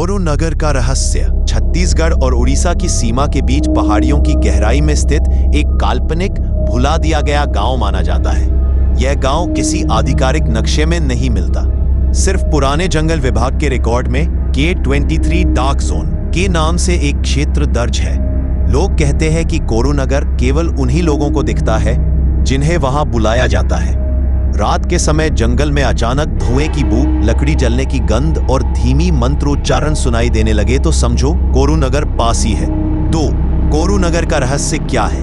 कोरू नगर का रहस्य। छत्तीसगढ़ और उड़ीसा की सीमा के बीच पहाड़ियों की गहराई में स्थित एक काल्पनिक भुला दिया गया गांव माना जाता है। यह गांव किसी आधिकारिक नक्शे में नहीं मिलता, सिर्फ पुराने जंगल विभाग के रिकॉर्ड में K23 डार्क जोन के नाम से एक क्षेत्र दर्ज है। लोग कहते हैं कि कोरू नगर केवल उन्हीं लोगों को दिखता है जिन्हें वहां बुलाया जाता है। रात के समय जंगल में अचानक धुएं की बू, लकड़ी जलने की गंध और धीमी मंत्रोच्चारण सुनाई देने लगे तो समझो कोरू नगर पास ही है। तो कोरू नगर का रहस्य क्या है?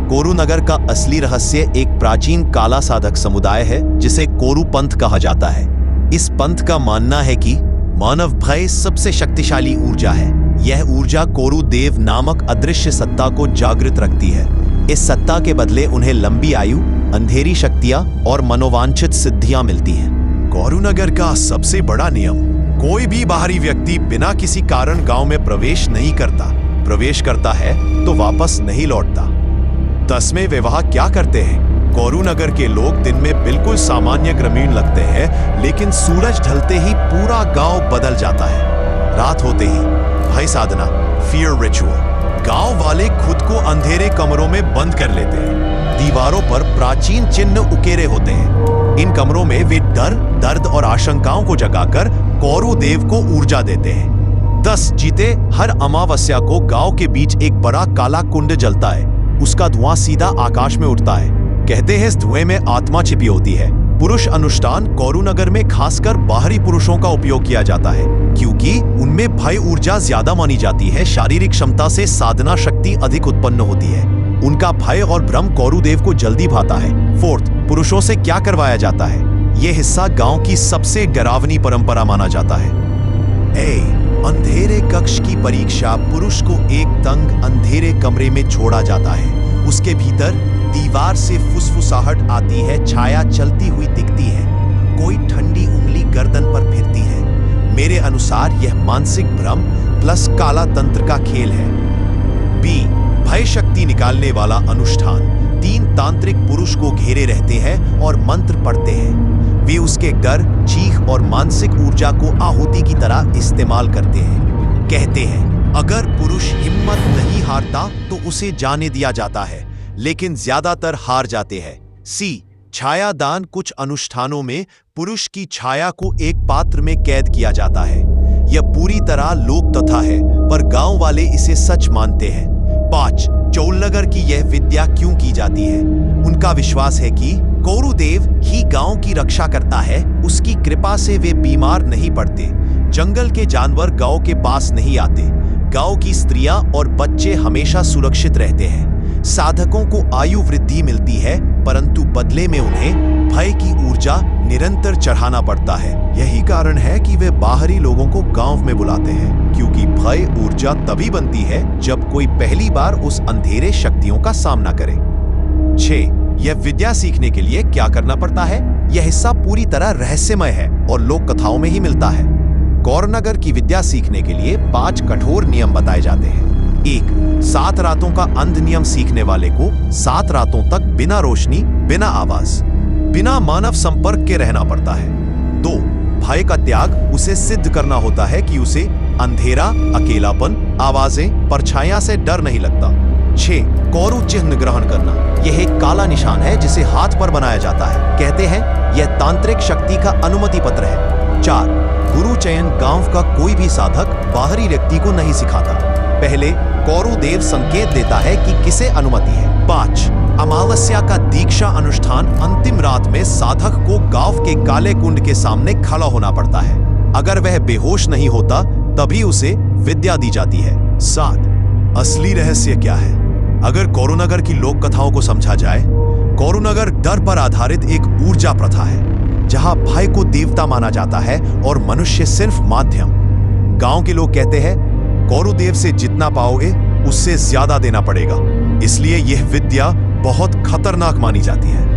कोरू नगर का असली रहस्य एक प्राचीन काला साधक समुदाय है जिसे कोरू पंथ कहा जाता है। इस पंथ का मानना है कि मानव भय सबसे शक्तिशाली ऊर्जा है। यह ऊर्जा कोरू देव नामक अदृश्य सत्ता को जागृत रखती है। इस सत्ता के बदले उन्हें लंबी आयु, अंधेरी शक्तियां और मनोवांछित सिद्धियां मिलती हैं। कोरू नगर का सबसे बड़ा नियम, कोई भी बाहरी व्यक्ति बिना किसी कारण गांव में प्रवेश नहीं करता। प्रवेश करता है तो वापस नहीं लौटता। 10वें विवाह क्या करते हैं? कोरू नगर के लोग दिन में बिल्कुल सामान्य ग्रामीण लगते हैं, लेकिन सूरज ढलते ही पूरा गांव बदल जाता है। रात होते ही भय साधना, फियर रिचुअल। गांव वाले खुद को अंधेरे कमरों में बंद कर लेते हैं। दीवारों पर प्राचीन चिन्ह उकेरे होते हैं। इन कमरों में वे डर, दर्द और आशंकाओं को जगाकर कोरू देव को ऊर्जा देते हैं। 10 जीते हर अमावस्या को गांव के बीच एक बड़ा काला कुंड जलता है। उसका धुआं सीधा आकाश में उठता है। कहते हैं इस धुएं में आत्मा छिपी होती है। पुरुष अनुष्ठान कोरू नगर में खासकर बाहरी पुरुषों का उपयोग किया जाता है, क्योंकि उनमें भय ऊर्जा ज्यादा मानी जाती है। शारीरिक क्षमता से साधना शक्ति अधिक उत्पन्न होती है। उनका भय और भ्रम कोरू देव को जल्दी भाता है। 4th, पुरुषों से क्या करवाया जाता है? यह हिस्सा गांव की सबसे डरावनी परंपरा माना जाता है। अंधेरे कक्ष की परीक्षा। पुरुष को एक तंग अंधेरे कमरे में छोड़ा जाता है। उसके भीतर दीवार से फुसफुसाहट आती है, छाया चलती हुई दिखती है, कोई ठंडी उंगली गर्दन पर फिरती है। मेरे अनुसार यह मानसिक भ्रम प्लस काला तंत्र का खेल है। बी, भय शक्ति निकालने वाला अनुष्ठान। 3 तांत्रिक पुरुष को घेरे रहते हैं और मंत्र पढ़ते हैं। वे उसके डर, चीख और मानसिक ऊर्जा को आहुति की तरह इस्तेमाल करते हैं। कहते हैं अगर पुरुष हिम्मत नहीं हारता तो उसे जाने दिया जाता है, लेकिन ज्यादातर हार जाते हैं। सी, छाया दान। कुछ अनुष्ठानों में पुरुष की छाया को एक पात्र में कैद किया जाता है। यह पूरी तरह लोक कथा है, पर गांव वाले इसे सच मानते हैं। 5, चौलनगर की यह विद्या क्यों की जाती है? उनका विश्वास है कि कोरू देव ही गांव की रक्षा करता है। उसकी कृपा से वे बीमार नहीं पड़ते। जंगल के जानवर गांव के पास नहीं आते। गांव की स्त्रियां और बच्चे हमेशा सुरक्षित रहते हैं। साधकों को आयु वृद्धि मिलती है, परंतु बदले में उन्हें भय की ऊर्जा निरंतर चढ़ाना पड़ता है। यही कारण है कि वे बाहरी लोगों को गांव में बुलाते हैं, क्योंकि भय ऊर्जा तभी बनती है जब कोई पहली बार उस अंधेरे शक्तियों का सामना करे। 6, यह विद्या सीखने के लिए क्या करना पड़ता है? यह हिस्सा पूरी तरह रहस्यमय है और लोक कथाओं में ही मिलता है। कोरू नगर की विद्या सीखने के लिए 5 कठोर नियम बताए जाते हैं। 1, 7 रातों का अंध नियम। सीखने वाले को 7 रातों तक बिना रोशनी, बिना आवाज, बिना मानव संपर्क के रहना पड़ता है। 2, भय का त्याग। उसे सिद्ध करना होता है कि उसे अंधेरा, अकेलापन, आवाजें, परछाइयां से डर नहीं लगता। 6, कोरू चिन्ह ग्रहण करना। यह एक काला निशान है जिसे हाथ पर बनाया जाता है। कहते हैं यह तांत्रिक शक्ति का अनुमति पत्र है। 4, गुरु चयन। गांव का कोई भी साधक बाहरी व्यक्ति को नहीं सिखाता। पहले कोरू देव संकेत देता है कि किसे अनुमति है। 5, अमावस्या का दीक्षा अनुष्ठान। अंतिम रात में साधक को गांव के काले कुंड के सामने खड़ा होना पड़ता है। अगर वह बेहोश नहीं होता तभी उसे विद्या दी जाती है। 7, असली रहस्य क्या है? अगर कोरू नगर की लोक कथाओं को समझा जाए, कोरू नगर डर पर आधारित एक ऊर्जा प्रथा है, जहां भय को देवता माना जाता है और मनुष्य सिर्फ माध्यम। गांव के लोग कहते हैं कोरू देव से जितना पाओगे उससे ज्यादा देना पड़ेगा, इसलिए यह विद्या बहुत खतरनाक मानी जाती है।